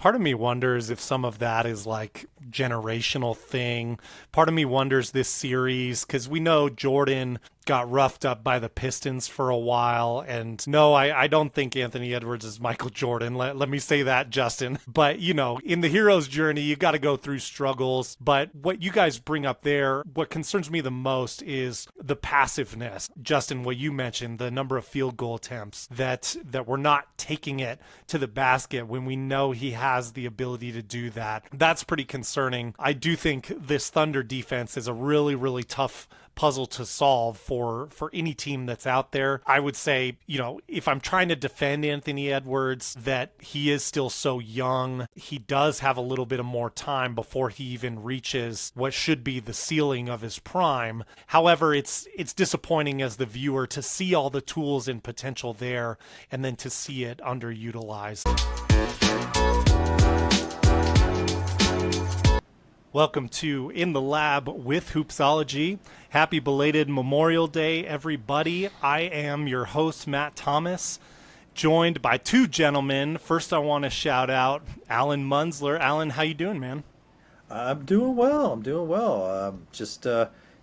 Part of me wonders if some of that is like generational thing. Part of me wonders this series, because we know Jordan got roughed up by the Pistons for a while. And no, I don't think Anthony Edwards is Michael Jordan. Let me say that, Justin. But, in the hero's journey, you got to go through struggles. But what you guys bring up there, what concerns me the most is the passiveness. Justin, what you mentioned, the number of field goal attempts that we're not taking it to the basket when we know he has the ability to do that. That's pretty concerning. I do think this Thunder defense is a really, really tough puzzle to solve for any team that's out there. I would say, if I'm trying to defend Anthony Edwards, that he is still so young. He does have a little bit of more time before he even reaches what should be the ceiling of his prime. However, it's disappointing as the viewer to see all the tools and potential there and then to see it underutilized. Welcome to In the Lab with Hoopsology. Happy belated Memorial Day, everybody. I am your host, Matt Thomas, joined by two gentlemen. First, I want to shout out Allan Munzler. Allan, how you doing, man? I'm doing well.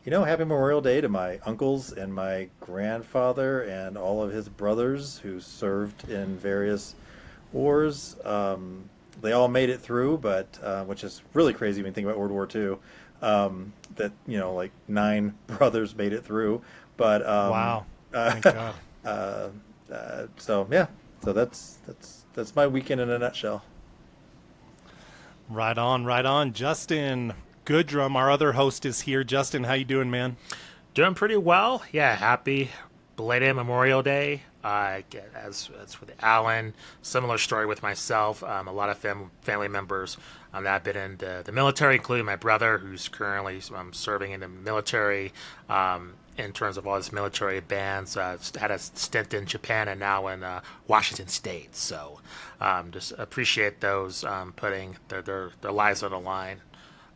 Happy Memorial Day to my uncles and my grandfather and all of his brothers who served in various wars. They all made it through, but which is really crazy when you think about World War II. Like 9 brothers made it through. But wow, thank God. So that's my weekend in a nutshell. Right on. Justin Goodrum, our other host, is here. Justin, how you doing, man? Doing pretty well. Yeah, happy belated Memorial Day. As with Allan, similar story with myself. A lot of family members that have been in the military, including my brother, who's currently serving in the military. In terms of all his military bands, had a stint in Japan and now in Washington State. So, just appreciate those putting their lives on the line.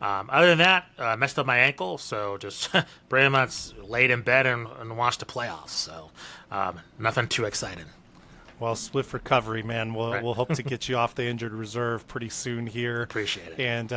Other than that, messed up my ankle, so just pretty much laid in bed and watched the playoffs. So nothing too exciting. Well, swift recovery, man. Right. We'll hope to get you off the injured reserve pretty soon here. Appreciate it. And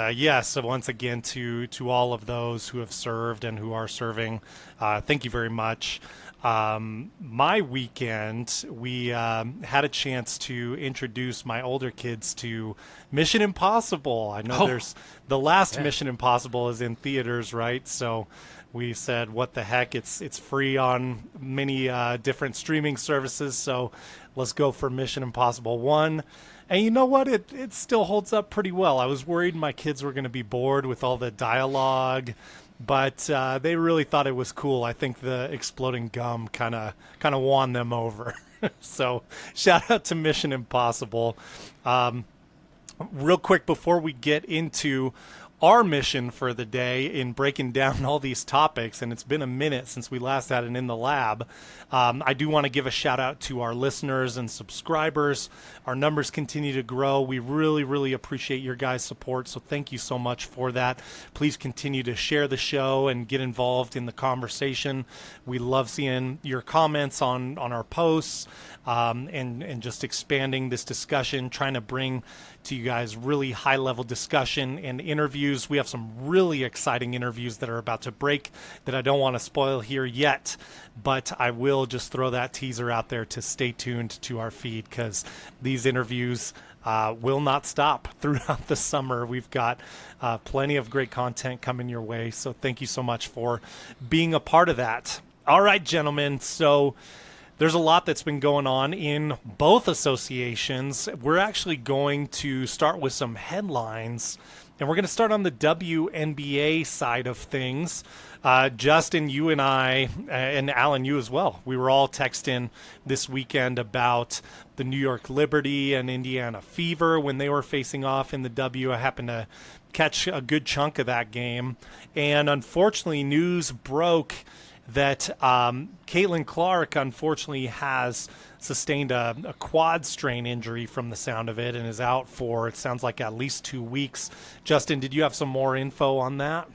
so once again to all of those who have served and who are serving, thank you very much. My weekend, we had a chance to introduce my older kids to Mission Impossible. I know there's the last Mission Impossible is in theaters, right? So we said, what the heck? It's free on many different streaming services. So let's go for Mission Impossible 1. And you know what? It still holds up pretty well. I was worried my kids were going to be bored with all the dialogue, but they really thought it was cool. I think the exploding gum kind of won them over. So shout out to Mission Impossible. Real quick before we get into our mission for the day in breaking down all these topics, and it's been a minute since we last had it in the lab, I do want to give a shout out to our listeners and subscribers. Our numbers continue to grow. We really, really appreciate your guys' support, so thank you so much for that. Please continue to share the show and get involved in the conversation. We love seeing your comments on our posts and just expanding this discussion, trying to bring to you guys really high-level discussion and interviews. We have some really exciting interviews that are about to break that I don't want to spoil here yet, but I will just throw that teaser out there to stay tuned to our feed, because these interviews will not stop throughout the summer. We've got plenty of great content coming your way, so thank you so much for being a part of that. All right, gentlemen, so there's a lot that's been going on in both associations. We're actually going to start with some headlines, and we're going to start on the WNBA side of things. Justin, you and I, and Allan, you as well, we were all texting this weekend about the New York Liberty and Indiana Fever when they were facing off in the W. I happened to catch a good chunk of that game, and unfortunately news broke that Caitlin Clark unfortunately has sustained a quad strain injury from the sound of it and is out for, it sounds like, at least 2 weeks. Justin, did you have some more info on that?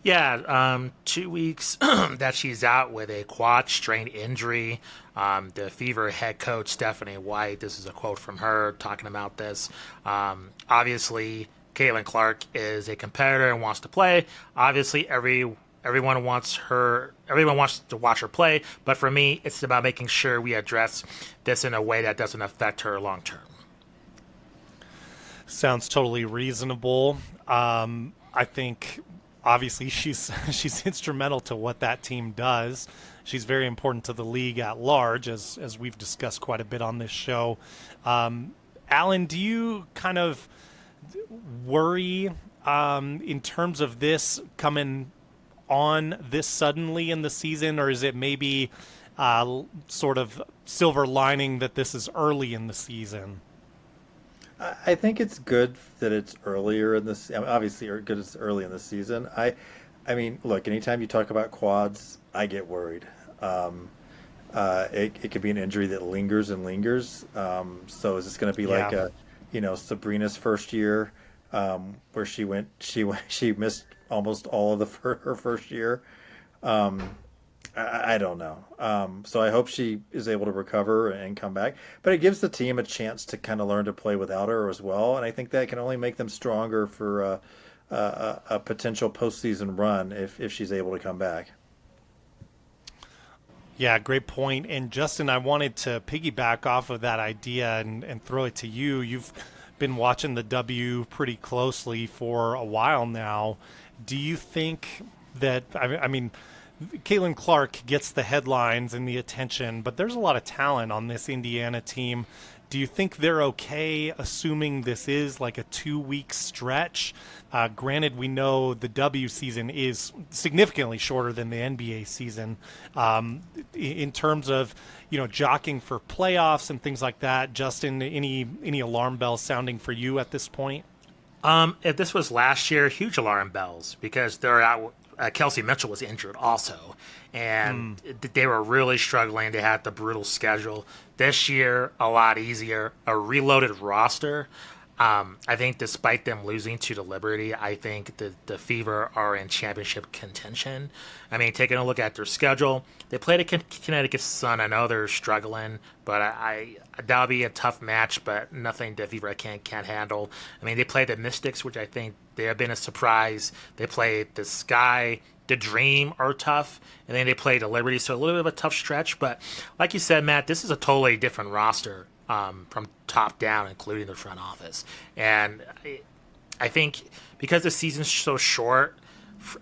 Yeah, 2 weeks that she's out with a quad strain injury. The Fever head coach, Stephanie White, this is a quote from her talking about this. Obviously, Caitlin Clark is a competitor and wants to play. Obviously, everyone wants to watch her play. But for me, it's about making sure we address this in a way that doesn't affect her long term. Sounds totally reasonable. I think obviously she's instrumental to what that team does. She's very important to the league at large, as we've discussed quite a bit on this show. Allan, do you kind of worry in terms of this coming on this suddenly in the season, or is it maybe sort of silver lining that this is early in the season? I think it's good that it's earlier in this. I mean, obviously, good it's early in the season. I mean, look, anytime you talk about quads, I get worried. It could be an injury that lingers and lingers. So is this going to be like Sabrina's first year, where she missed almost all of her first year? I don't know. So I hope she is able to recover and come back. But it gives the team a chance to kind of learn to play without her as well. And I think that can only make them stronger for a potential postseason run if she's able to come back. Yeah, great point. And Justin, I wanted to piggyback off of that idea and throw it to you. You've been watching the W pretty closely for a while now. Do you think that, I mean, Caitlin Clark gets the headlines and the attention, but there's a lot of talent on this Indiana team. Do you think they're okay assuming this is like a 2-week stretch? Granted, we know the W season is significantly shorter than the NBA season. In terms of, jockeying for playoffs and things like that, Justin, any alarm bells sounding for you at this point? If this was last year, huge alarm bells because they're out. Kelsey Mitchell was injured also, and they were really struggling. They had the brutal schedule. This year, a lot easier, a reloaded roster. I think despite them losing to the Liberty, I think the Fever are in championship contention. I mean, taking a look at their schedule, they played a Connecticut Sun. I know they're struggling, but that'll be a tough match, but nothing the Fever can't handle. I mean, they played the Mystics, which I think they have been a surprise. They played the Sky, the Dream are tough, and then they played the Liberty, so a little bit of a tough stretch. But like you said, Matt, this is a totally different roster from top down, including the front office. And I think because the season's so short,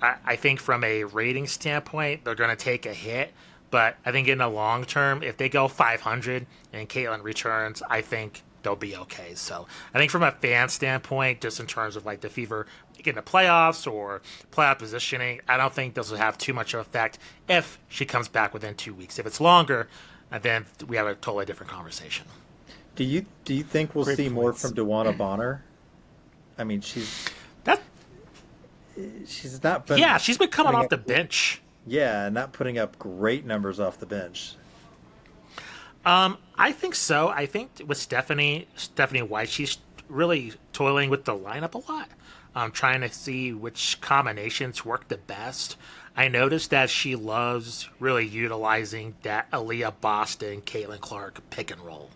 I think from a rating standpoint, they're going to take a hit. But I think in the long term, if they go 500 and Caitlin returns, I think they'll be okay. So I think from a fan standpoint, just in terms of like the Fever getting the playoffs or playoff positioning, I don't think this will have too much of an effect if she comes back within 2 weeks. If it's longer, then we have a totally different conversation. Do you think we'll see more from DeWanna Bonner? I mean, she's not been. Yeah, she's been coming off the bench. Yeah, not putting up great numbers off the bench. I think so. I think with Stephanie White, she's really toiling with the lineup a lot, trying to see which combinations work the best. I noticed that she loves really utilizing that Aaliyah Boston, Caitlin Clark pick and roll.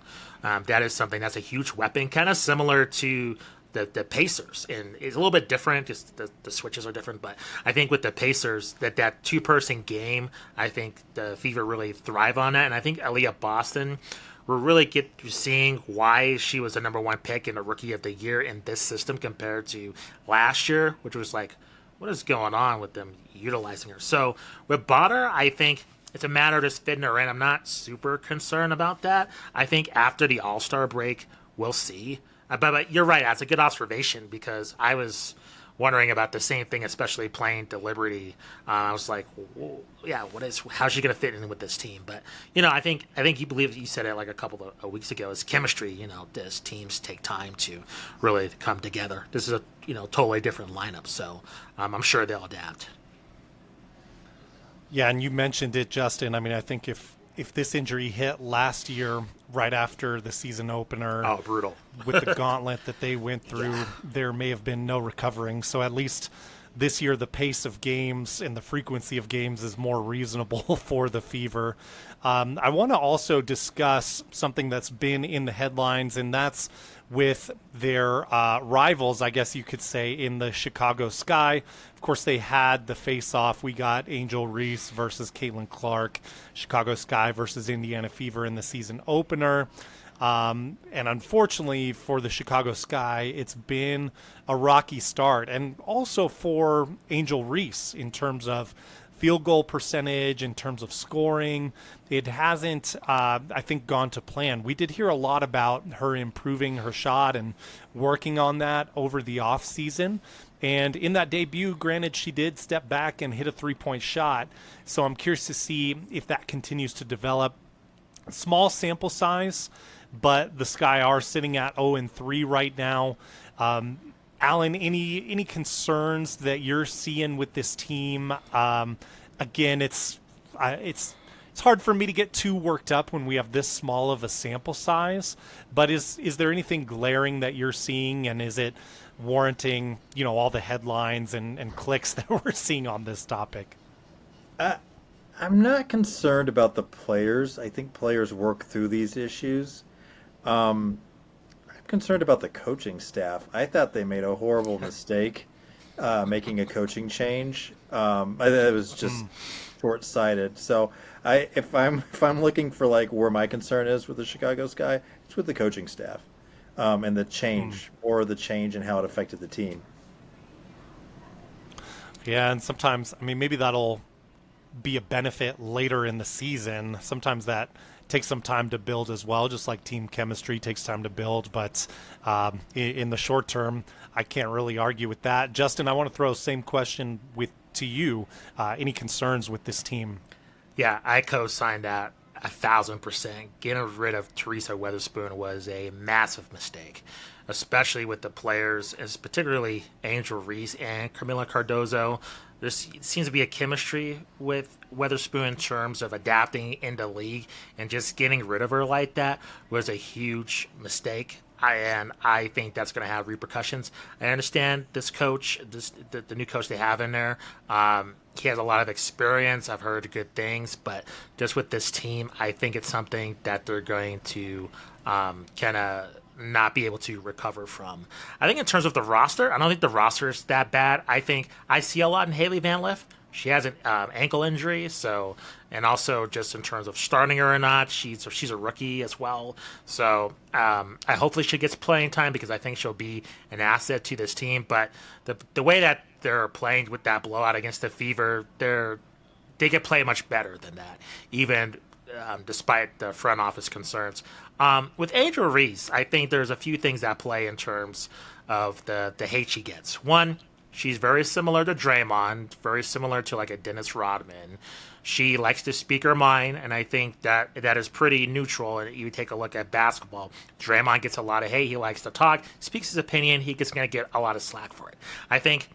That is something that's a huge weapon, kind of similar to the Pacers, and it's a little bit different. Just the switches are different, but I think with the Pacers, that two-person game, I think the Fever really thrive on that, and I think Aaliyah Boston, we're really seeing why she was the number one pick and a Rookie of the Year in this system compared to last year, which was like, what is going on with them utilizing her? So with Bonner, I think it's a matter of just fitting her in. I'm not super concerned about that. I think after the All-Star break, we'll see. But you're right. That's a good observation because I was wondering about the same thing, especially playing the Liberty. I was like, well, yeah, how's she going to fit in with this team? But, I think you said it like a couple of weeks ago. It's chemistry. This teams take time to really come together. This is a, totally different lineup. So I'm sure they'll adapt. Yeah, and you mentioned it, Justin. I mean, I think if this injury hit last year right after the season opener, oh, brutal. with the gauntlet that they went through, there may have been no recovering. So at least this year the pace of games and the frequency of games is more reasonable for the Fever. I want to also discuss something that's been in the headlines, and that's with their rivals, I guess you could say, in the Chicago Sky. Of course, they had the face-off. We got Angel Reese versus Caitlin Clark, Chicago Sky versus Indiana Fever in the season opener. And unfortunately for the Chicago Sky, it's been a rocky start. And also for Angel Reese in terms of field goal percentage, in terms of scoring, it hasn't, I think, gone to plan. We did hear a lot about her improving her shot and working on that over the offseason. And in that debut, granted, she did step back and hit a three-point shot. So I'm curious to see if that continues to develop. Small sample size, but the Sky are sitting at 0-3 right now. Allan, any concerns that you're seeing with this team? Again, it's hard for me to get too worked up when we have this small of a sample size. But is there anything glaring that you're seeing, and is it warranting all the headlines and clicks that we're seeing on this topic? I'm not concerned about the players. I think players work through these issues. I'm concerned about the coaching staff. I thought they made a horrible mistake making a coaching change. It was just short-sighted. So if I'm looking for like where my concern is with the Chicago Sky, it's with the coaching staff and the change or the change in how it affected the team. Yeah, and sometimes, maybe that'll be a benefit later in the season. Sometimes that takes some time to build as well, just like team chemistry takes time to build. But in the short term, I can't really argue with that. Justin, I want to throw the same question to you. Any concerns with this team? Yeah, I co-signed that 1,000%. Getting rid of Teresa Weatherspoon was a massive mistake, especially with the players, as particularly Angel Reese and Camila Cardozo. There seems to be a chemistry with Weatherspoon in terms of adapting in the league, and just getting rid of her like that was a huge mistake. I think that's going to have repercussions. I understand this coach, the new coach they have in there. He has a lot of experience. I've heard good things, but just with this team, I think it's something that they're going to kind of not be able to recover from. I think in terms of the roster, I don't think the roster is that bad. I think I see a lot in Haley Van Lith. She has an ankle injury, so, and also just in terms of starting her or not, she's a rookie as well. So hopefully she gets playing time, because I think she'll be an asset to this team. But the way that they're playing with that blowout against the Fever, they can play much better than that, even despite the front office concerns. With Angel Reese, I think there's a few things that play in terms of the hate she gets. One, she's very similar to Draymond, very similar to like a Dennis Rodman. She likes to speak her mind, and I think that is pretty neutral. And you take a look at basketball, Draymond gets a lot of hate. He likes to talk, speaks his opinion. He gets going to get a lot of slack for it. I think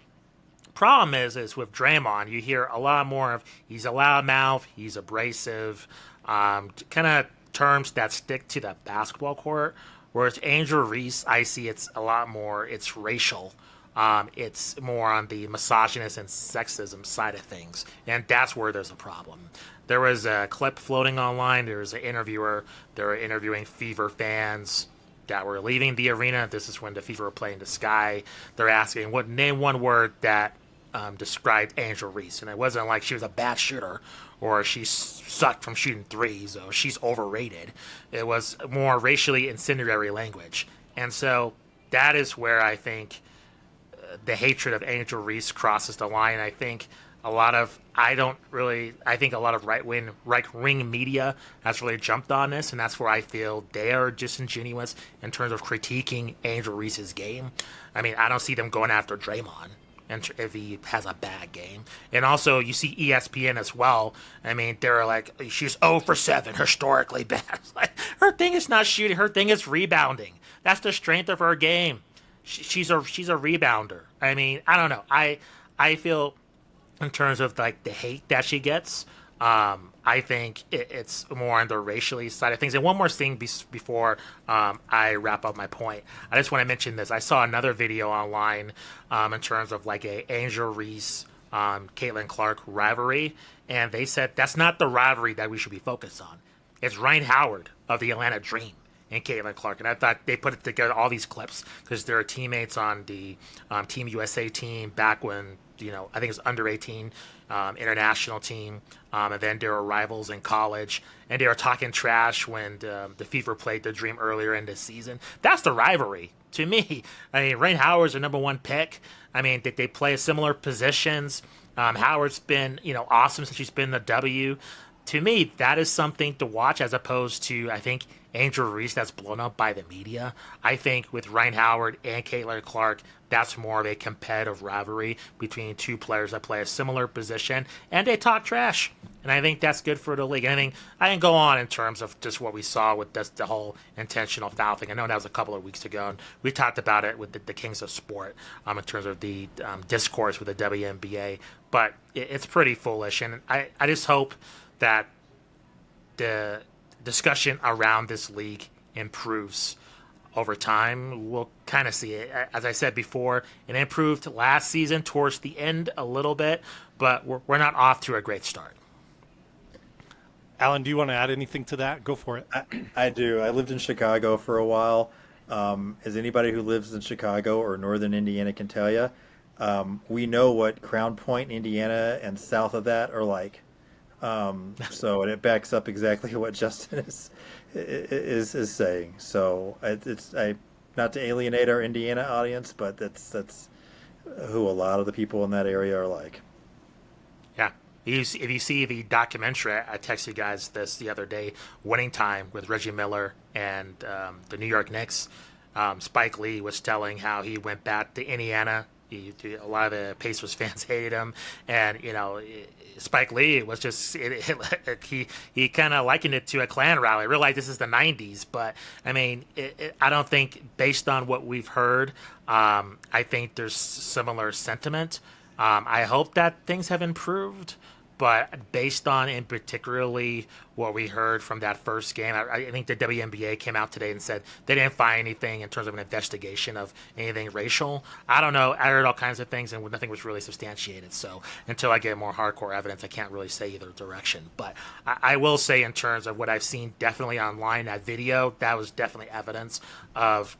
problem is with Draymond, you hear a lot more of he's a loudmouth, he's abrasive, kind of terms that stick to the basketball court. Whereas Angel Reese, I see it's a lot more, it's racial. It's more on the misogynist and sexism side of things, and that's where there's a problem. There was a clip floating online. There was an interviewer. They were interviewing Fever fans that were leaving the arena. This is when the Fever were playing the Sky. They're asking, name one word that described Angel Reese, and it wasn't like she was a bad shooter or she sucked from shooting threes or she's overrated. It was more racially incendiary language, and so that is where I think the hatred of Angel Reese crosses the line. I think a lot of right-wing media has really jumped on this, and that's where I feel they are disingenuous in terms of critiquing Angel Reese's game. I don't see them going after Draymond and if he has a bad game. And also, you see ESPN as well. They're like, she's 0 for 7, historically bad. Like, her thing is not shooting. Her thing is rebounding. That's the strength of her game. She's a rebounder. I don't know. I feel in terms of like the hate that she gets, I think it's more on the racially side of things. And one more thing before I wrap up my point, I just want to mention this. I saw another video online in terms of like a Angel Reese, Caitlin Clark rivalry, and they said that's not the rivalry that we should be focused on. It's Ryan Howard of the Atlanta Dream and Caitlin Clark. And I thought they put it together, all these clips, because they're teammates on the Team USA team back when, I think it was under 18 international team. And then they were rivals in college. And they were talking trash when the Fever played the Dream earlier in the season. That's the rivalry to me. I mean, Ryan Howard's the number one pick. I mean, they play similar positions. Howard's been, awesome since she's been the W. To me, that is something to watch as opposed to, I think, Angel Reese that's blown up by the media. I think with Ryan Howard and Caitlin Clark, that's more of a competitive rivalry between two players that play a similar position, and they talk trash. And I think that's good for the league. And I can go on in terms of just what we saw with the whole intentional foul thing. I know that was a couple of weeks ago, and we talked about it with the Kings of Sport in terms of the discourse with the WNBA. But it's pretty foolish, and I just hope that the discussion around this league improves over time. We'll kind of see it. As I said before, it improved last season towards the end a little bit, but we're not off to a great start. Allan, do you want to add anything to that? Go for it. I do. I lived in Chicago for a while. As anybody who lives in Chicago or northern Indiana can tell you, we know what Crown Point, Indiana, and south of that are like. So it backs up exactly what Justin is saying. So it's not to alienate our Indiana audience, but that's who a lot of the people in that area are like. Yeah. If you see the documentary, I texted you guys this the other day, Winning Time with Reggie Miller and the New York Knicks. Spike Lee was telling how he went back to Indiana. A lot of the Pacers fans hated him, and Spike Lee was just he kind of likened it to a Klan rally. I realize this is the '90s, but I mean, I don't think based on what we've heard, I think there's similar sentiment. I hope that things have improved, but based on in particularly what we heard from that first game, I think the WNBA came out today and said they didn't find anything in terms of an investigation of anything racial. I don't know. I heard all kinds of things, and nothing was really substantiated. So until I get more hardcore evidence, I can't really say either direction. But I will say in terms of what I've seen definitely online, that video, that was definitely evidence of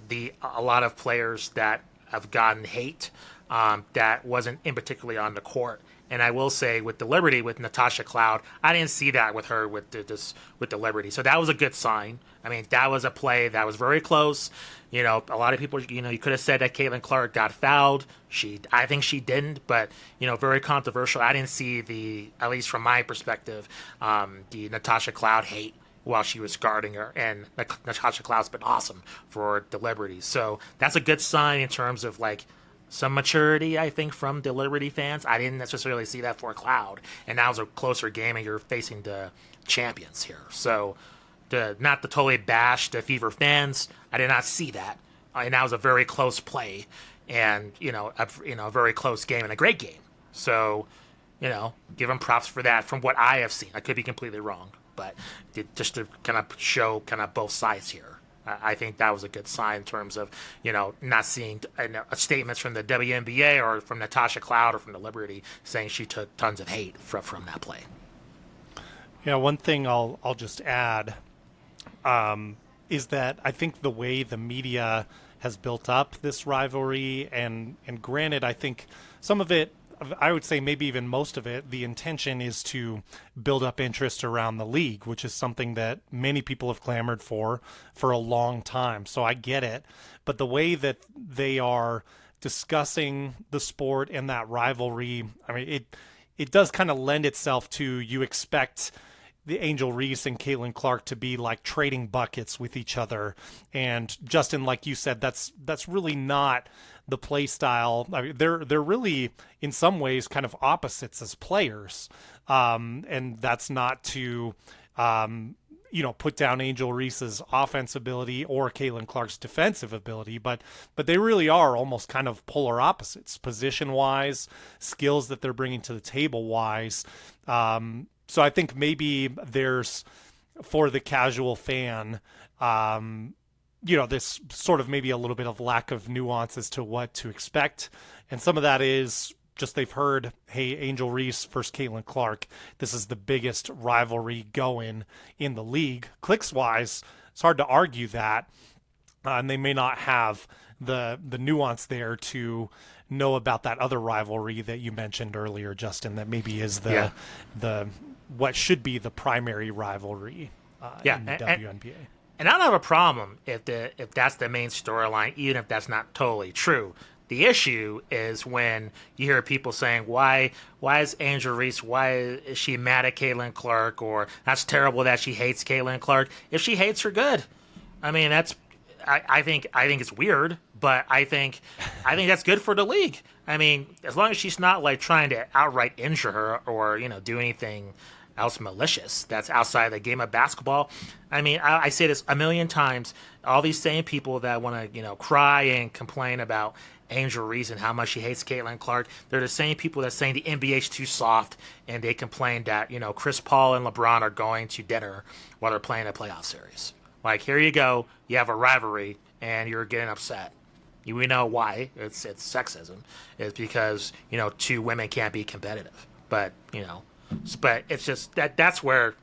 a lot of players that have gotten hate that wasn't in particularly on the court. And I will say with the Liberty, with Natasha Cloud, I didn't see that with her with the Liberty. So that was a good sign. I mean, that was a play that was very close. A lot of people, you could have said that Caitlin Clark got fouled. I think she didn't, but, very controversial. I didn't see at least from my perspective, the Natasha Cloud hate while she was guarding her. And Natasha Cloud's been awesome for the Liberty. So that's a good sign in terms of, some maturity, I think, from the Liberty fans. I didn't necessarily see that for Cloud. And now it's a closer game, and you're facing the champions here. So, not to totally bash the Fever fans, I did not see that. And that was a very close play, and a very close game and a great game. So, give them props for that. From what I have seen, I could be completely wrong, but just to kind of show both sides here. I think that was a good sign in terms of, not seeing statements from the WNBA or from Natasha Cloud or from the Liberty saying she took tons of hate from that play. Yeah, one thing I'll just add is that I think the way the media has built up this rivalry, and granted, I think some of it, I would say maybe even most of it, the intention is to build up interest around the league, which is something that many people have clamored for a long time. So I get it. But the way that they are discussing the sport and that rivalry, I mean, it does kind of lend itself to, you expect the Angel Reese and Caitlin Clark to be like trading buckets with each other. And Justin, like you said, that's really not the play style. I mean, they're really in some ways kind of opposites as players. And that's not to, put down Angel Reese's offense ability or Caitlin Clark's defensive ability, but they really are almost kind of polar opposites, position-wise, skills that they're bringing to the table-wise. So I think maybe there's, for the casual fan, this sort of maybe a little bit of lack of nuance as to what to expect. And some of that is just they've heard, hey, Angel Reese versus Caitlin Clark, this is the biggest rivalry going in the league. Clicks-wise, it's hard to argue that. And they may not have the nuance there to know about that other rivalry that you mentioned earlier, Justin, that maybe is the what should be the primary rivalry in the WNBA. And I don't have a problem if that's the main storyline, even if that's not totally true. The issue is when you hear people saying, why is Angel Reese, why is she mad at Caitlin Clark, or that's terrible that she hates Caitlin Clark. If she hates her, good. I mean, I think it's weird, but I think that's good for the league. I mean, as long as she's not like trying to outright injure her or, do anything else malicious that's outside the game of basketball. I mean, I say this a million times. All these same people that want to, cry and complain about Angel Reese and how much she hates Caitlin Clark, they're the same people that saying the NBA's too soft, and they complain that, Chris Paul and LeBron are going to dinner while they're playing a playoff series. Like, here you go, you have a rivalry, and you're getting upset. We know why. It's sexism. It's because, two women can't be competitive. But it's just that's where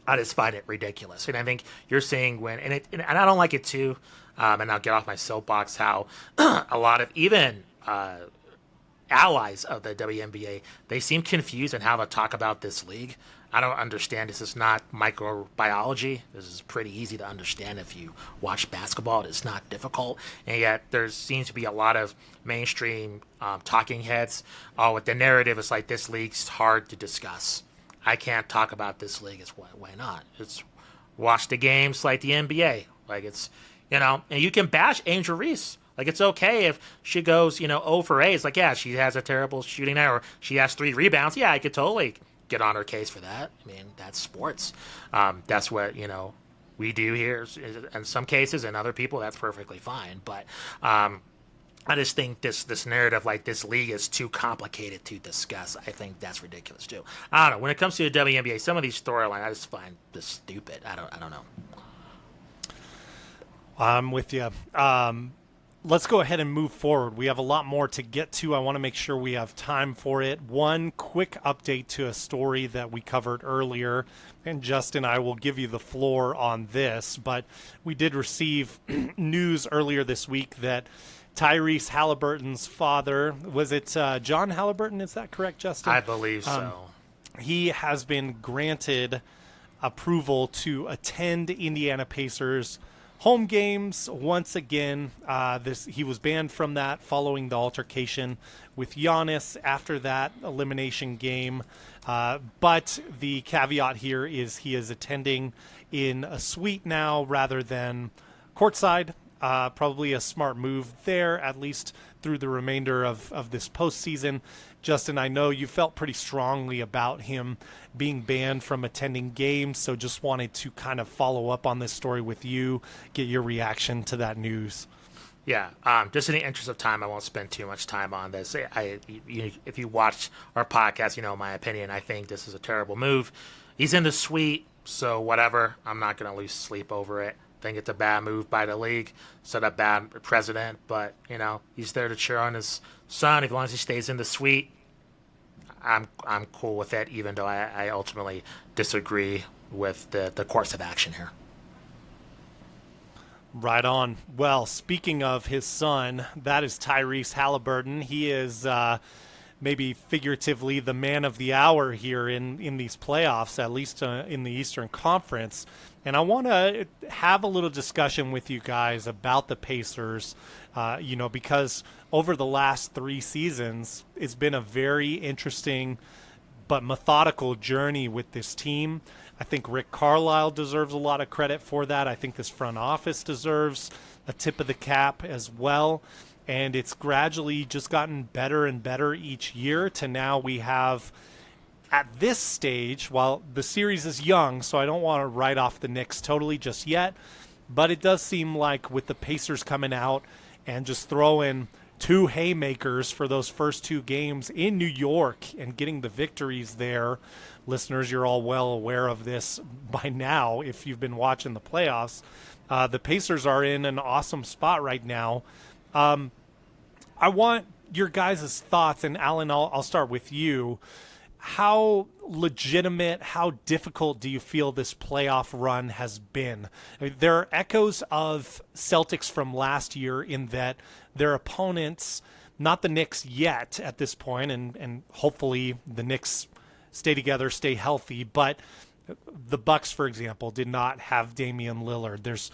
I just find it ridiculous. And I think you're saying and I don't like it too, and I'll get off my soapbox, how a lot of even allies of the WNBA, they seem confused on how to talk about this league. I don't understand. This is not microbiology. This is pretty easy to understand if you watch basketball. It's not difficult. And yet there seems to be a lot of mainstream talking heads. Oh, with the narrative, it's like this league's hard to discuss. I can't talk about this league. Why not? It's watch the games like the NBA. Like it's, and you can bash Angel Reese. Like, it's okay if she goes, 0 for 8. It's like, yeah, she has a terrible shooting night, or she has 3 rebounds. Yeah, I could totally get on her case for that. I mean, that's sports. That's what, we do here in some cases, and other people, that's perfectly fine. But I just think this narrative, like this league is too complicated to discuss. I think that's ridiculous, too. I don't know. When it comes to the WNBA, some of these storylines, I just find this stupid. I don't know. I'm with you. Let's go ahead and move forward. We have a lot more to get to. I want to make sure we have time for it. One quick update to a story that we covered earlier, and Justin, I will give you the floor on this, but we did receive news earlier this week that Tyrese Haliburton's father, was it John Haliburton? Is that correct, Justin? I believe so. He has been granted approval to attend Indiana Pacers home games once again. He was banned from that following the altercation with Giannis after that elimination game. But the caveat here is he is attending in a suite now rather than courtside. Probably a smart move there, at least through the remainder of this postseason. Justin, I know you felt pretty strongly about him being banned from attending games, so just wanted to kind of follow up on this story with you, get your reaction to that news. Yeah, just in the interest of time, I won't spend too much time on this. If you watch our podcast, my opinion. I think this is a terrible move. He's in the suite, so whatever. I'm not going to lose sleep over it. I think it's a bad move by the league, set a bad precedent, but, he's there to cheer on his son. As long as he stays in the suite, I'm cool with it, even though I ultimately disagree with the course of action here. Right on. Well, speaking of his son, that is Tyrese Haliburton. He is maybe figuratively the man of the hour here in these playoffs, at least in the Eastern Conference. And I want to have a little discussion with you guys about the Pacers, because over the last 3 seasons, it's been a very interesting but methodical journey with this team. I think Rick Carlisle deserves a lot of credit for that. I think this front office deserves a tip of the cap as well. And it's gradually just gotten better and better each year to now we have at this stage, while the series is young, so I don't want to write off the Knicks totally just yet, but it does seem like with the Pacers coming out and just throwing two haymakers for those first two games in New York and getting the victories there. Listeners, you're all well aware of this by now if you've been watching the playoffs. The Pacers are in an awesome spot right now. I want your guys' thoughts, and Allan, I'll start with you. How legitimate, how difficult do you feel this playoff run has been? I mean, there are echoes of Celtics from last year in that their opponents, not the Knicks yet at this point, and hopefully the Knicks stay together, stay healthy, but the Bucks, for example, did not have Damian Lillard.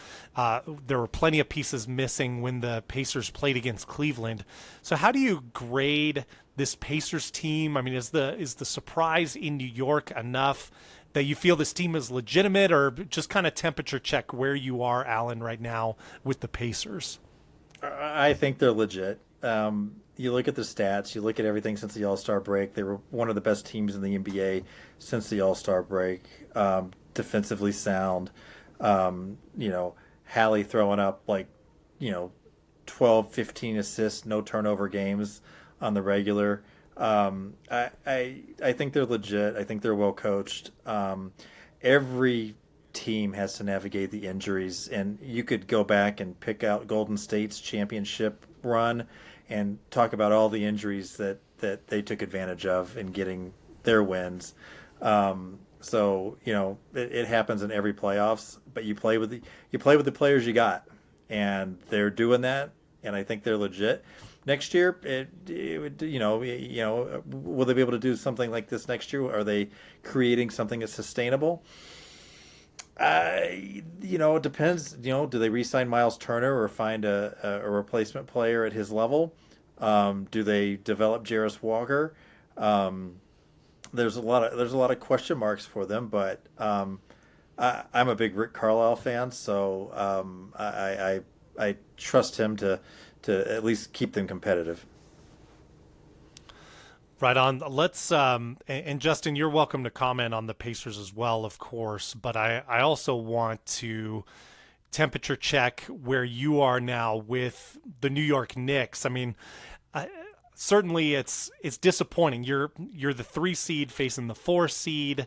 There were plenty of pieces missing when the Pacers played against Cleveland. So how do you grade this Pacers team? I mean, is the surprise in New York enough that you feel this team is legitimate, or just kind of temperature check where you are, Allan, right now with the Pacers? I think they're legit. You look at the stats, you look at everything since the All-Star break. They were one of the best teams in the NBA since the All-Star break. Defensively sound. Hallie throwing up 12, 15 assists, no turnover games on the regular. I think they're legit. I think they're well coached. Every team has to navigate the injuries, and you could go back and pick out Golden State's championship run and talk about all the injuries that they took advantage of in getting their wins. It happens in every playoffs, but you play with the players you got, and they're doing that, and I think they're legit. Next year, will they be able to do something like this next year? Are they creating something that's sustainable? It depends. Do they re-sign Miles Turner or find a replacement player at his level? Do they develop Jarris Walker? There's a lot of question marks for them, but I'm a big Rick Carlisle fan, so I trust him to at least keep them competitive. Right on. Let's and Justin, you're welcome to comment on the Pacers as well, of course. But I also want to temperature check where you are now with the New York Knicks. I mean, certainly it's disappointing. You're the 3 seed facing the 4 seed.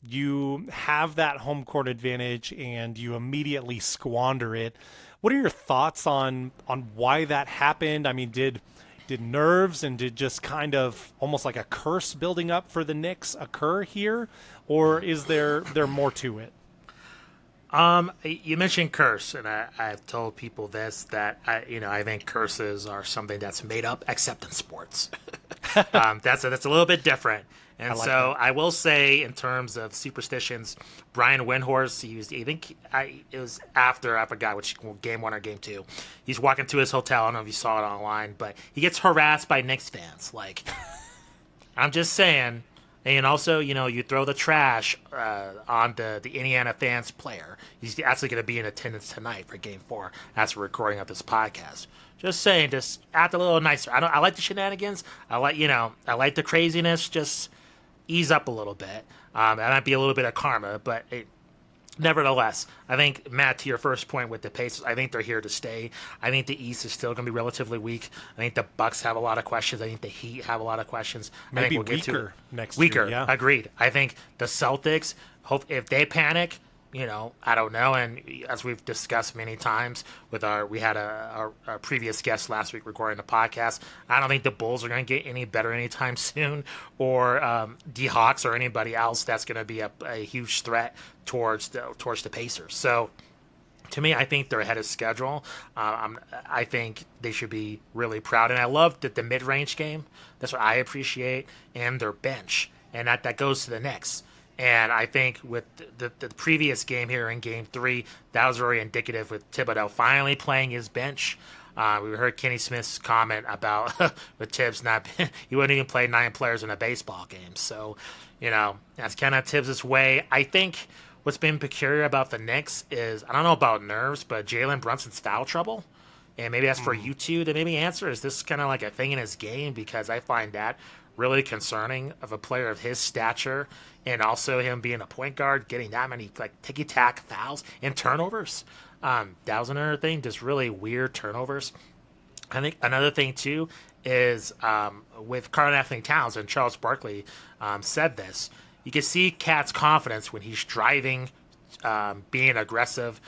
You have that home court advantage, and you immediately squander it. What are your thoughts on why that happened? I mean, did nerves and did just kind of almost like a curse building up for the Knicks occur here, or is there more to it? You mentioned curse, and I've told people this, that I think curses are something that's made up, except in sports. That's a little bit different. And I will say, in terms of superstitions, Brian Windhorst, it was after, I forgot which game 1 or game 2. He's walking to his hotel. I don't know if you saw it online, but he gets harassed by Knicks fans. Like, I'm just saying. And also, you throw the trash on the Indiana fans player. He's actually going to be in attendance tonight for Game 4 as we're recording of this podcast. Just saying, just act a little nicer. I like the shenanigans. I like the craziness. Just ease up a little bit. That might be a little bit of karma, but nevertheless, I think, Matt, to your first point with the Pacers, I think they're here to stay. I think the East is still going to be relatively weak. I think the Bucks have a lot of questions. I think the Heat have a lot of questions. Maybe I think we'll weaker get to next weaker, year. Yeah, agreed. I think the Celtics, if they panic, I don't know. And as we've discussed many times we had our previous guest last week recording the podcast. I don't think the Bulls are going to get any better anytime soon, or the Hawks or anybody else that's going to be a huge threat towards the Pacers. So, to me, I think they're ahead of schedule. I think they should be really proud. And I love that the mid-range game. That's what I appreciate, and their bench, and that goes to the Knicks. And I think with the previous game here in Game 3, that was very indicative with Thibodeau finally playing his bench. We heard Kenny Smith's comment about with Tibbs he wouldn't even play 9 players in a baseball game. So, that's kind of Tibbs' way. I think what's been peculiar about the Knicks is, I don't know about nerves, but Jalen Brunson's foul trouble. And maybe that's for you two to maybe answer. Is this kind of like a thing in his game? Because I find that really concerning of a player of his stature, and also him being a point guard, getting that many like ticky-tack fouls and turnovers. That was another thing, just really weird turnovers. I think another thing too is with Karl Anthony Towns, and Charles Barkley said this. You can see Cat's confidence when he's driving, being aggressive,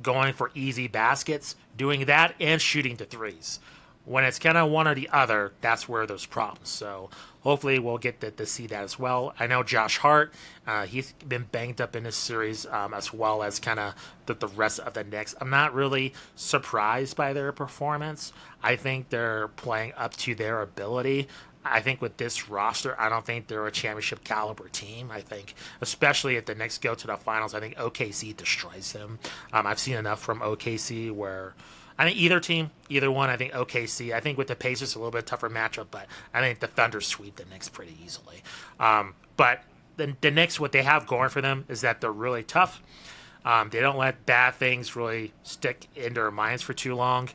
going for easy baskets, doing that, and shooting the threes. When it's kind of one or the other, that's where there's problems. So hopefully we'll get to see that as well. I know Josh Hart, he's been banged up in this series, as well as kind of the rest of the Knicks. I'm not really surprised by their performance. I think they're playing up to their ability. I think with this roster, I don't think they're a championship caliber team. I think, especially if the Knicks go to the finals, I think OKC destroys them. I've seen enough from OKC where I think either team, either one, I think OKC. I think with the Pacers, a little bit tougher matchup, but I think the Thunder sweep the Knicks pretty easily. But the Knicks, what they have going for them is that they're really tough. They don't let bad things really stick in their minds for too long.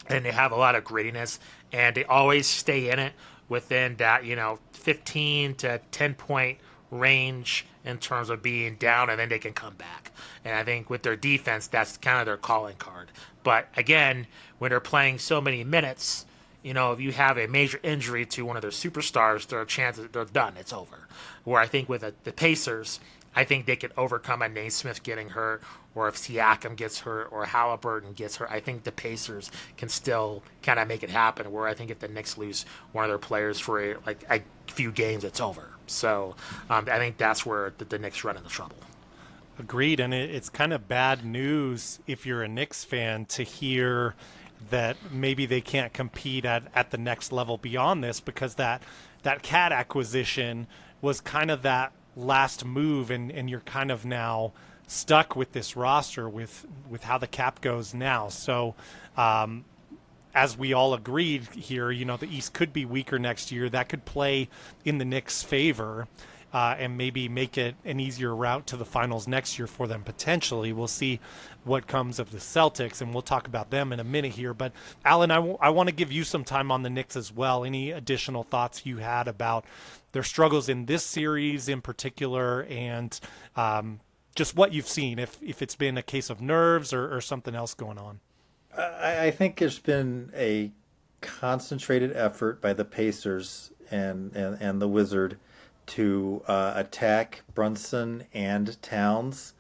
And they have a lot of grittiness, and they always stay in it within that, 15 to 10-point range in terms of being down, and then they can come back. And I think with their defense, that's kind of their calling card. But again, when they're playing so many minutes, if you have a major injury to one of their superstars, there are chances they're done. It's over. Where I think with the Pacers, I think they could overcome a Naismith getting hurt, or if Siakam gets hurt, or Haliburton gets hurt. I think the Pacers can still kind of make it happen. Where I think if the Knicks lose one of their players for a few games, it's over. So I think that's where the Knicks run into trouble. Agreed, and it's kind of bad news if you're a Knicks fan to hear that maybe they can't compete at the next level beyond this, because that Cat acquisition was kind of that last move, and you're kind of now stuck with this roster with how the cap goes now. So as we all agreed here, the East could be weaker next year. That could play in the Knicks' favor. And maybe make it an easier route to the finals next year for them potentially. We'll see what comes of the Celtics, and we'll talk about them in a minute here. But, Allan, I want to give you some time on the Knicks as well. Any additional thoughts you had about their struggles in this series in particular, and just what you've seen, if it's been a case of nerves or something else going on? I think there's been a concentrated effort by the Pacers and the Wizard to attack Brunson and Towns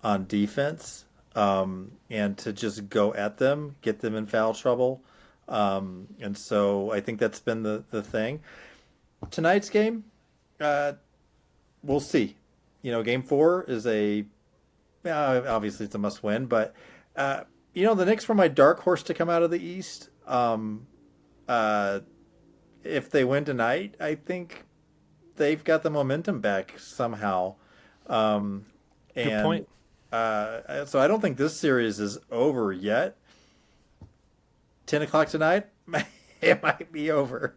on defense, and to just go at them, get them in foul trouble. And so I think that's been the thing. Tonight's game, we'll see. Game 4 is obviously it's a must win, but the Knicks were my dark horse to come out of the East. If they win tonight, I think they've got the momentum back somehow. Good point. So I don't think this series is over yet. 10 o'clock tonight, it might be over.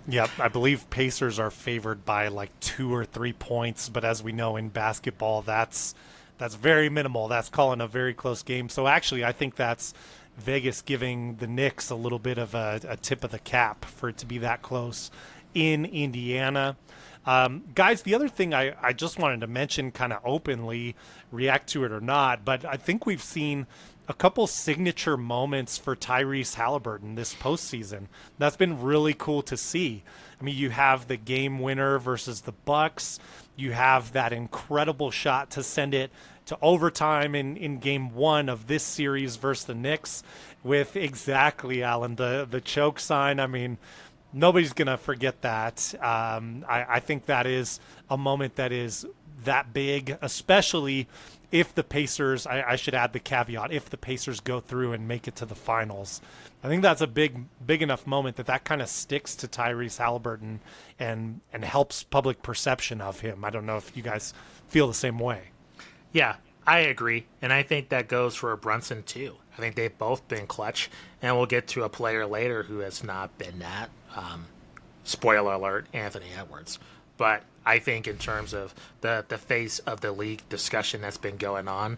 Yep, I believe Pacers are favored by like 2 or 3 points, but as we know in basketball, that's very minimal. That's calling a very close game. So actually, I think that's Vegas giving the Knicks a little bit of a tip of the cap for it to be that close in Indiana. Guys, the other thing I just wanted to mention kind of openly, react to it or not, but I think we've seen a couple signature moments for Tyrese Haliburton this postseason. That's been really cool to see. I mean, you have the game winner versus the Bucks. You have that incredible shot to send it to overtime in game 1 of this series versus the Knicks with exactly, Allan, the choke sign. I mean, nobody's going to forget that. I think that is a moment that is that big, especially if the Pacers, I should add the caveat, if the Pacers go through and make it to the finals. I think that's a big enough moment that kind of sticks to Tyrese Haliburton and helps public perception of him. I don't know if you guys feel the same way. Yeah, I agree. And I think that goes for Brunson, too. I think they've both been clutch. And we'll get to a player later who has not been that. Spoiler alert, Anthony Edwards. But I think in terms of the face of the league discussion that's been going on,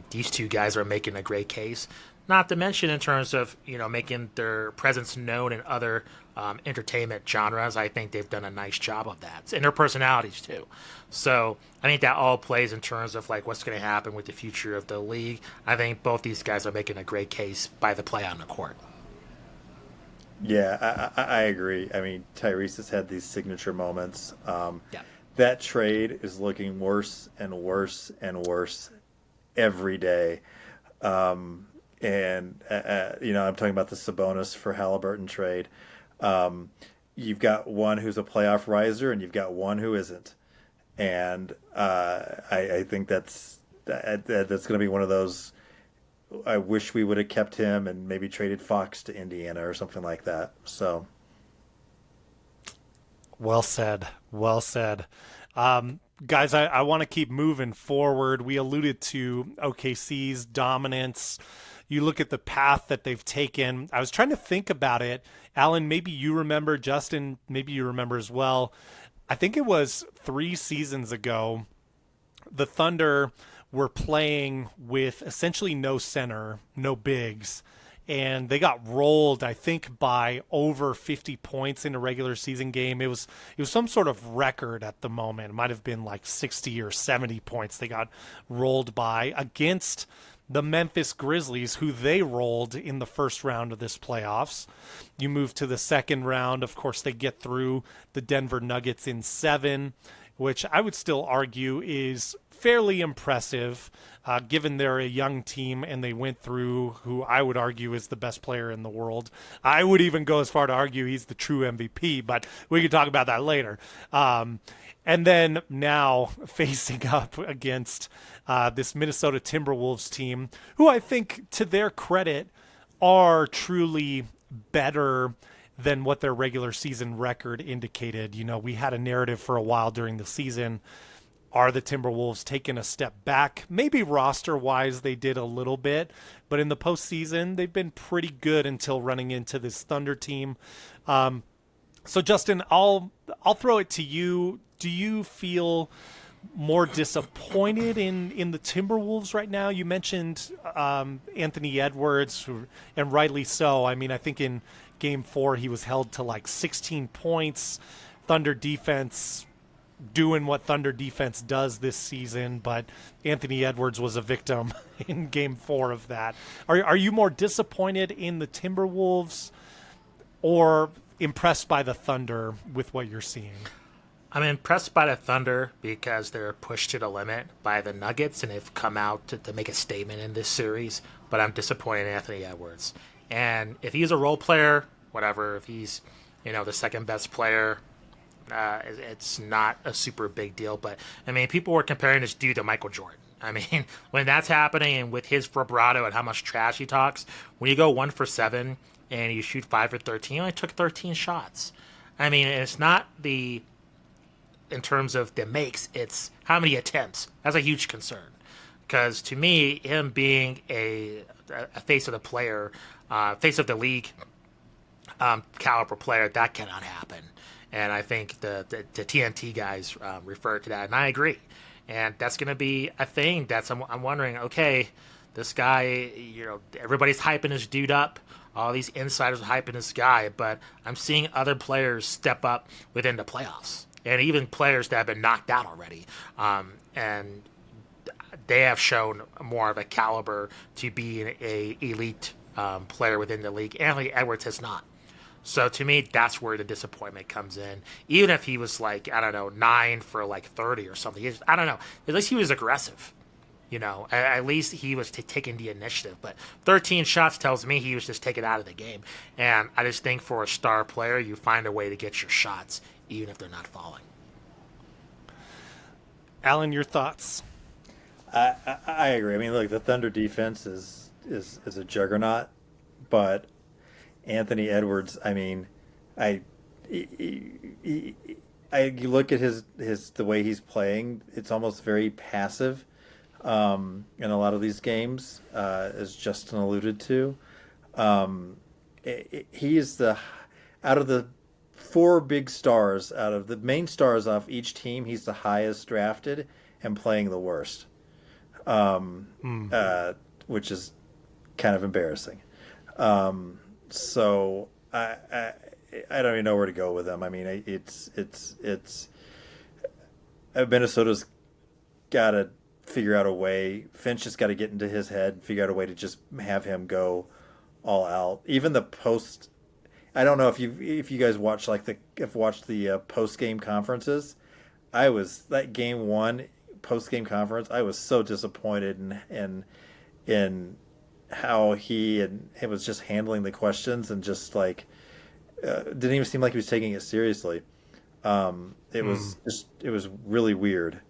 these two guys are making a great case Not to mention in terms of making their presence known in other entertainment genres. I think they've done a nice job of that, and their personalities too. So I think that all plays in terms of like what's going to happen with the future of the league. I think both these guys are making a great case by the play on the court. Yeah, I agree. I mean, Tyrese has had these signature moments. Yeah. That trade is looking worse and worse and worse every day. I'm talking about the Sabonis for Haliburton trade. You've got one who's a playoff riser, and you've got one who isn't. And I think that's going to be one of those. I wish we would have kept him and maybe traded Fox to Indiana or something like that. So, well said. Well said. Guys, I want to keep moving forward. We alluded to OKC's dominance. You look at the path that they've taken. I was trying to think about it. Allan, maybe you remember. Justin, maybe you remember as well. I think it was 3 seasons ago, the Thunder were playing with essentially no center, no bigs, and they got rolled, I think, by over 50 points in a regular season game. It was some sort of record at the moment. It might have been like 60 or 70 points they got rolled by against the Memphis Grizzlies, who they rolled in the first round of this playoffs. You move to the second round. Of course, they get through the Denver Nuggets in 7, which I would still argue is fairly impressive, given they're a young team and they went through who I would argue is the best player in the world. I would even go as far to argue he's the true MVP, but we can talk about that later. And then now facing up against this Minnesota Timberwolves team, who I think, to their credit, are truly better than what their regular season record indicated. We had a narrative for a while during the season. Are the Timberwolves taking a step back? Maybe roster-wise they did a little bit, but in the postseason they've been pretty good until running into this Thunder team. So Justin, I'll throw it to you. Do you feel more disappointed in the Timberwolves right now? You mentioned Anthony Edwards, and rightly so. I mean, I think in Game 4 he was held to like 16 points. Thunder defense doing what Thunder defense does this season, but Anthony Edwards was a victim in Game 4 of that. Are you more disappointed in the Timberwolves or impressed by the Thunder with what you're seeing? I'm impressed by the Thunder because they're pushed to the limit by the Nuggets and they've come out to make a statement in this series, but I'm disappointed in Anthony Edwards. And if he's a role player, whatever, if he's, the second best player, it's not a super big deal. But, I mean, people were comparing this dude to Michael Jordan. I mean, when that's happening and with his vibrato and how much trash he talks, when you go 1 for 7 and you shoot 5 for 13, he only took 13 shots. I mean, it's not in terms of the makes, it's how many attempts. That's a huge concern. Because to me, him being a face of the player, face of the league caliber player, that cannot happen. And I think the TNT guys refer to that, and I agree. And that's going to be a thing. I'm wondering, okay, this guy, everybody's hyping this dude up. All these insiders are hyping this guy, but I'm seeing other players step up within the playoffs, and even players that have been knocked out already. And they have shown more of a caliber to be an elite player within the league. Anthony Edwards has not. So to me, that's where the disappointment comes in. Even if he was 9 for 30 or something. I don't know. At least he was aggressive. At least he was taking the initiative. But 13 shots tells me he was just taken out of the game. And I just think for a star player, you find a way to get your shots, even if they're not falling. Allan, your thoughts? I agree. I mean, look, the Thunder defense is a juggernaut, but Anthony Edwards, I mean, you look at the way he's playing, it's almost very passive in a lot of these games, as Justin alluded to. He is out of the 4 big stars, out of the main stars off each team, he's the highest drafted and playing the worst, which is kind of embarrassing. So I don't even know where to go with them. I mean, it's Minnesota's got to figure out a way. Finch has got to get into his head, figure out a way to just have him go all out. Even the post. I don't know if you guys watch have watched the post game conferences. I was that game one post game conference. I was so disappointed in how he was just handling the questions and just like didn't even seem like he was taking it seriously. It was really weird.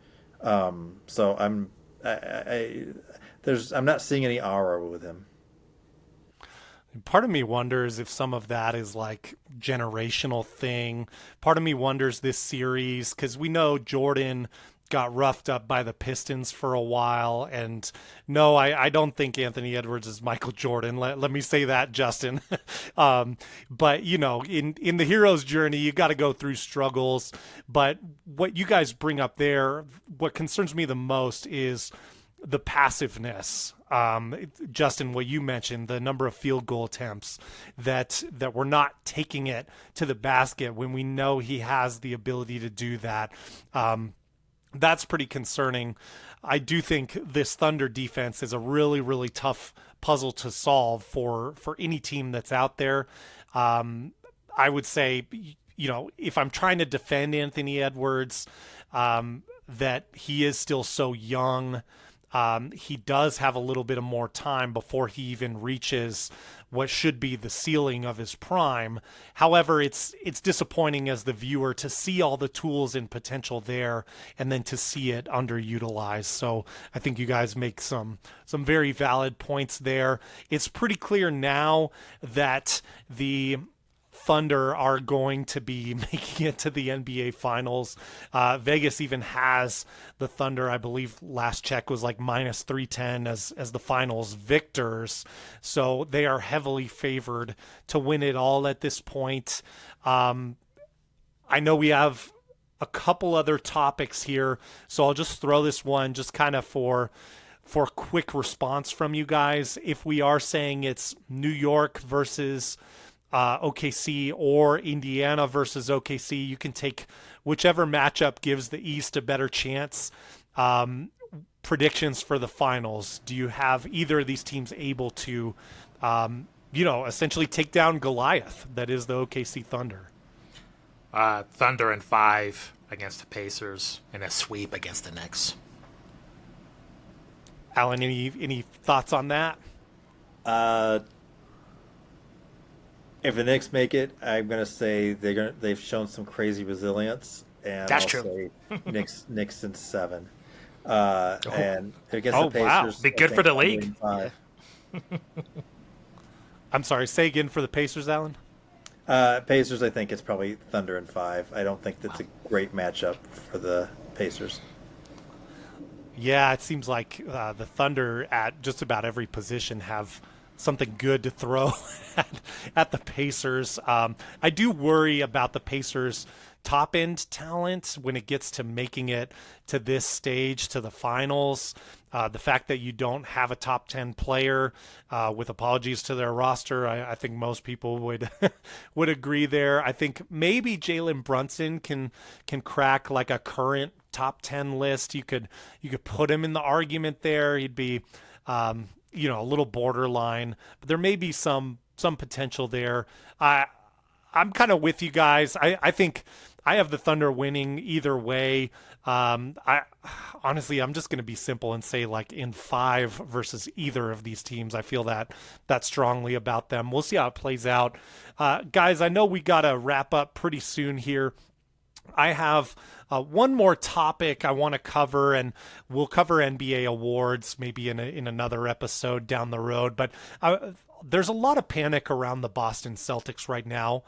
So I'm not seeing any aura with him. Part of me wonders if some of that is like generational thing. Part of me wonders this series, because we know Jordan got roughed up by the Pistons for a while. And no, I don't think Anthony Edwards is Michael Jordan. Let me say that, Justin. But, you know, in the hero's journey, you got to go through struggles. But what you guys bring up there, what concerns me the most is the passiveness. Justin, what you mentioned, the number of field goal attempts that we're not taking it to the basket when we know he has the ability to do that. That's pretty concerning. I do think this Thunder defense is a really, really tough puzzle to solve for any team that's out there. I would say, you know, if I'm trying to defend Anthony Edwards, that he is still so young. He does have a little bit of more time before he even reaches what should be the ceiling of his prime. However, it's disappointing as the viewer to see all the tools and potential there and then to see it underutilized. So I think you guys make some very valid points there. It's pretty clear now that the Thunder are going to be making it to the NBA Finals. Vegas even has the Thunder, I believe last check was like minus 310 as the Finals victors. So they are heavily favored to win it all at this point. I know we have a couple other topics here, so I'll just throw this one just kind of for quick response from you guys. If we are saying it's New York versus OKC or Indiana versus OKC, you can take whichever matchup gives the East a better chance. Predictions for the finals. Do you have either of these teams able to, essentially take down Goliath that is the OKC Thunder? Thunder in 5 against the Pacers and a sweep against the Knicks. Allan, any thoughts on that? If the Knicks make it, I'm gonna say they've shown some crazy resilience, and That's I'll true. say Knicks in 7. And against the wow. Pacers, Be good I for think the Thunder league. in 5. I'm sorry, say again for the Pacers, Allan? Pacers, I think it's probably Thunder in 5. I don't think that's a great matchup for the Pacers. Yeah, it seems like the Thunder at just about every position have something good to throw at the Pacers. I do worry about the Pacers' top-end talent when it gets to making it to this stage, to the finals. The fact that you don't have a top 10 player, with apologies to their roster, I think most people would would agree there. I think maybe Jalen Brunson can crack like a current top 10 list. You could put him in the argument there. He'd be a little borderline, but there may be some potential there. I'm kind of with you guys. I think I have the Thunder winning either way. Honestly, I'm just going to be simple and say like in 5 versus either of these teams. I feel that strongly about them. We'll see how it plays out. Guys, I know we got to wrap up pretty soon here. I have one more topic I want to cover, and we'll cover NBA awards maybe in another episode down the road. But there's a lot of panic around the Boston Celtics right now.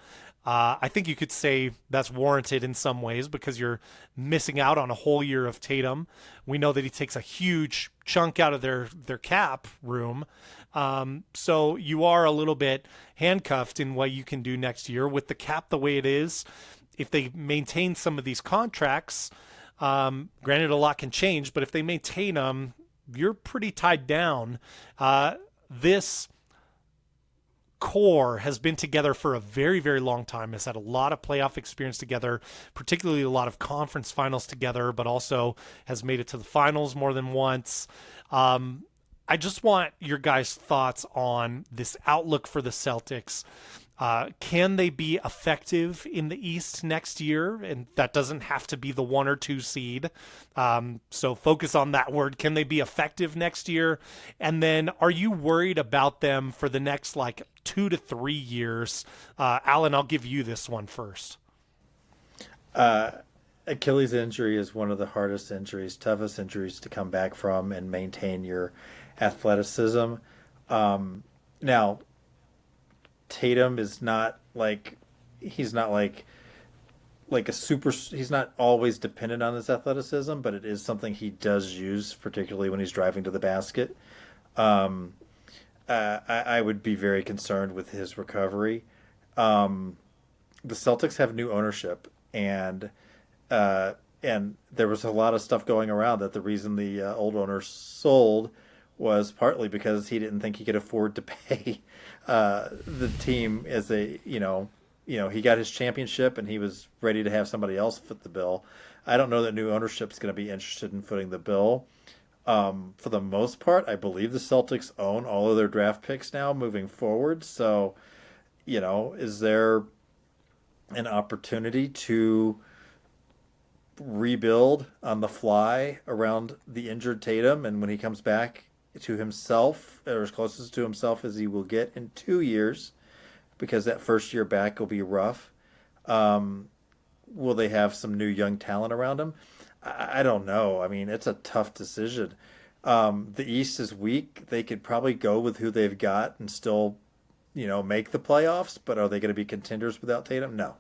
I think you could say that's warranted in some ways because you're missing out on a whole year of Tatum. We know that he takes a huge chunk out of their cap room. So you are a little bit handcuffed in what you can do next year with the cap the way it is. If they maintain some of these contracts, granted a lot can change, but if they maintain them, you're pretty tied down. this core has been together for a very, very long time, has had a lot of playoff experience together, particularly a lot of conference finals together, but also has made it to the finals more than once. I just want your guys' thoughts on this outlook for the Celtics. Can they be effective in the East next year? And that doesn't have to be the 1 or 2 seed. So focus on that word. Can they be effective next year? And then are you worried about them for the next 2 to 3 years? Allan, I'll give you this one first. Achilles injury is one of the hardest injuries, toughest injuries to come back from and maintain your athleticism. Now, Tatum is not he's not a super. He's not always dependent on his athleticism, but it is something he does use, particularly when he's driving to the basket. I would be very concerned with his recovery. The Celtics have new ownership, and there was a lot of stuff going around that the reason the old owner sold was partly because he didn't think he could afford to pay the team as he got his championship and he was ready to have somebody else foot the bill. I don't know that new ownership is going to be interested in footing the bill. For the most part, I believe the Celtics own all of their draft picks now moving forward. So, is there an opportunity to rebuild on the fly around the injured Tatum, and when he comes back to himself, or as close to himself as he will get in 2 years, because that first year back will be rough. Will they have some new young talent around him? I don't know. I mean, it's a tough decision. The East is weak. They could probably go with who they've got and still, make the playoffs, but are they going to be contenders without Tatum? No.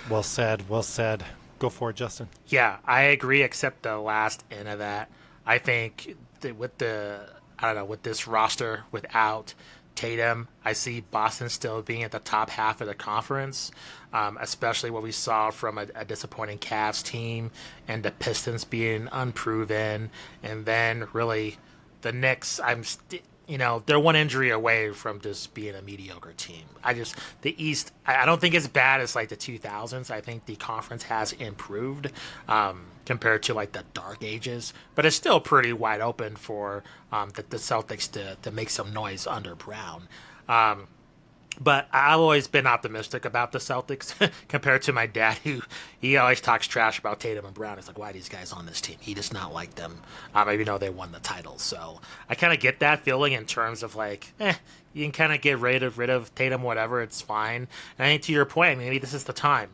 Well said. Well said. Go for it, Justin. Yeah, I agree, except the last end of that. I think that with this roster without Tatum, I see Boston still being at the top half of the conference, especially what we saw from a disappointing Cavs team and the Pistons being unproven. And then really the Knicks, they're one injury away from just being a mediocre team. The East, I don't think it's bad as the 2000s. I think the conference has improved compared to the dark ages, but it's still pretty wide open for the Celtics to make some noise under Brown. But I've always been optimistic about the Celtics compared to my dad, who he always talks trash about Tatum and Brown. It's why are these guys on this team? He does not like them, even though they won the title. So I kind of get that feeling in terms of you can kind of get rid of Tatum, whatever, it's fine. And I think to your point, maybe this is the time.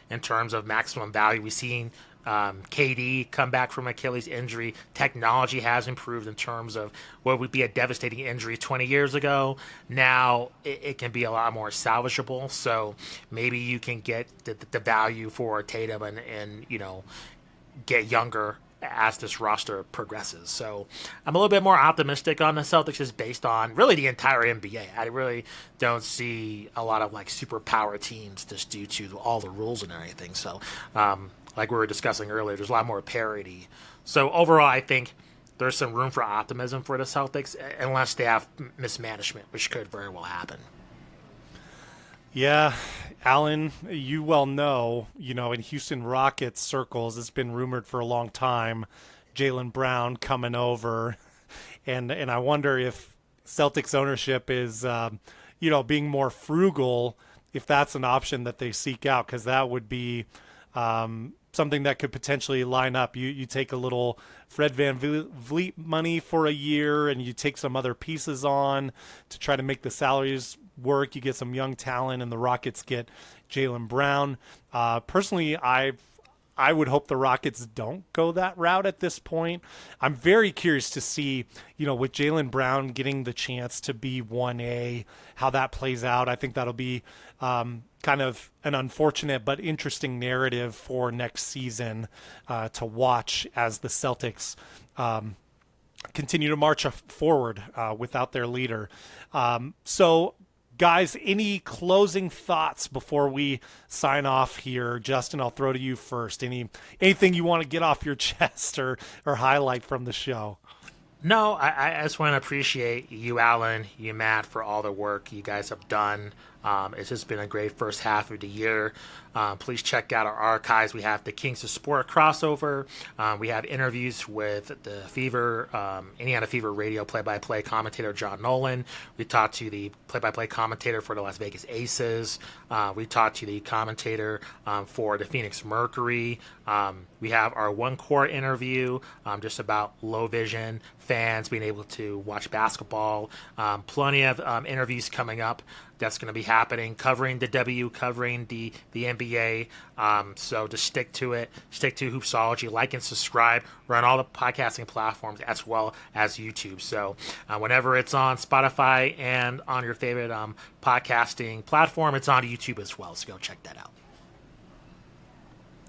In terms of maximum value, we've seen KD come back from Achilles injury. Technology has improved in terms of what would be a devastating injury 20 years ago. Now it can be a lot more salvageable. So maybe you can get the value for Tatum and get younger as this roster progresses. So I'm a little bit more optimistic on the Celtics just based on really the entire NBA. I really don't see a lot of superpower teams just due to all the rules and everything. So like we were discussing earlier, there's a lot more parity. So overall, I think there's some room for optimism for the Celtics, unless they have mismanagement, which could very well happen. Yeah, Allan, you well know, in Houston Rockets circles, it's been rumored for a long time, Jaylen Brown coming over. And I wonder if Celtics ownership is, being more frugal, if that's an option that they seek out, because that would be something that could potentially line up. You take a little Fred VanVleet money for a year, and you take some other pieces on to try to make the salaries work. You get some young talent, and the Rockets get Jaylen Brown. Personally, I would hope the Rockets don't go that route at this point. I'm very curious to see, with Jaylen Brown getting the chance to be 1A, how that plays out. I think that'll be kind of an unfortunate but interesting narrative for next season to watch as the Celtics continue to march forward without their leader. So, guys, any closing thoughts before we sign off here? Justin, I'll throw to you first. Anything you want to get off your chest or highlight from the show? No, I just want to appreciate you, Alan, you, Matt, for all the work you guys have done. It's just been a great first half of the year. Please check out our archives. We have the Kings of Sport crossover. We have interviews with the Fever, Indiana Fever radio play-by-play commentator John Nolan. We talked to the play-by-play commentator for the Las Vegas Aces. We talked to the commentator for the Phoenix Mercury. We have our One Court interview just about low vision fans being able to watch basketball. Plenty of interviews coming up that's going to be happening, covering the W, covering the NBA. So just stick to it. Stick to Hoopsology. Like and subscribe. We're on all the podcasting platforms as well as YouTube. So whenever it's on Spotify and on your favorite podcasting platform, it's on YouTube as well. So go check that out.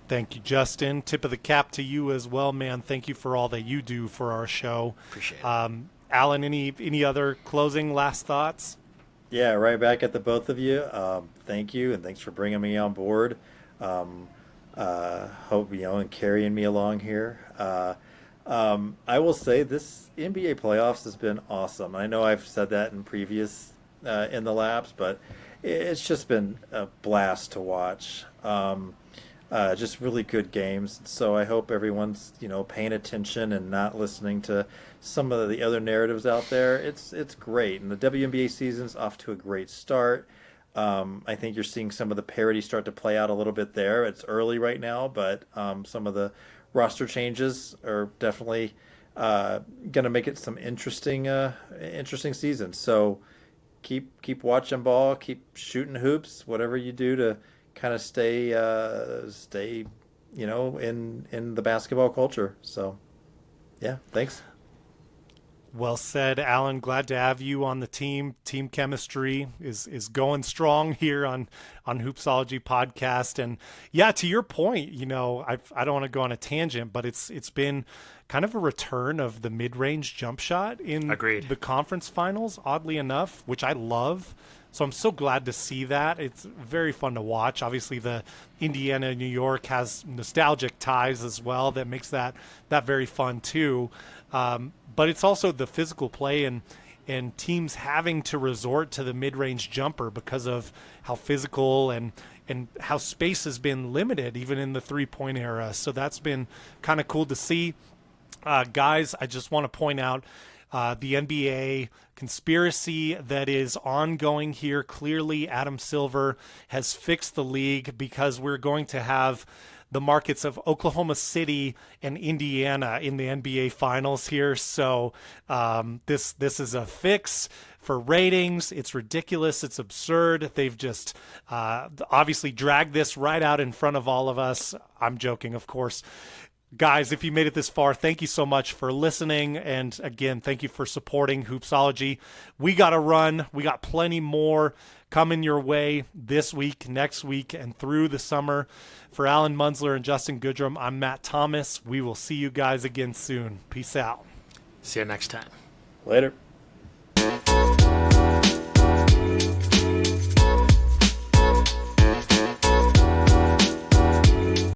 Thank you, Justin. Tip of the cap to you as well, man. Thank you for all that you do for our show. Appreciate it. Allan, any other closing last thoughts? Yeah, right back at the both of you. Thank you, and thanks for bringing me on board. Hope and carrying me along here. I will say this NBA playoffs has been awesome. I know I've said that in previous in the laps, but it's just been a blast to watch. Just really good games. So I hope everyone's paying attention and not listening to some of the other narratives out there. It's great, and the WNBA season's off to a great start. I think you're seeing some of the parity start to play out a little bit there. It's early right now, but some of the roster changes are definitely going to make it some interesting season. So keep watching ball, keep shooting hoops, whatever you do to kind of stay in the basketball culture. So yeah, thanks. Well said, Allan. Glad to have you on the team. Team chemistry is going strong here on Hoopsology podcast. And yeah, to your point, I don't want to go on a tangent, but it's been kind of a return of the mid-range jump shot in Agreed. the conference finals, oddly enough, which I love. So I'm so glad to see that. It's very fun to watch. Obviously, the Indiana, New York has nostalgic ties as well. That makes that very fun too. But it's also the physical play and teams having to resort to the mid-range jumper because of how physical and how space has been limited even in the three-point era. So that's been kind of cool to see. Guys, I just want to point out the NBA conspiracy that is ongoing here. Clearly, Adam Silver has fixed the league because we're going to have the markets of Oklahoma City and Indiana in the NBA Finals here. So this is a fix for ratings. It's ridiculous. It's absurd. They've just obviously dragged this right out in front of all of us. I'm joking, of course. Guys, if you made it this far, thank you so much for listening. And again, thank you for supporting Hoopsology. We got to run. We got plenty more coming your way this week, next week, and through the summer. For Allan Munzler and Justin Goodrum, I'm Matt Thomas. We will see you guys again soon. Peace out. See you next time. Later.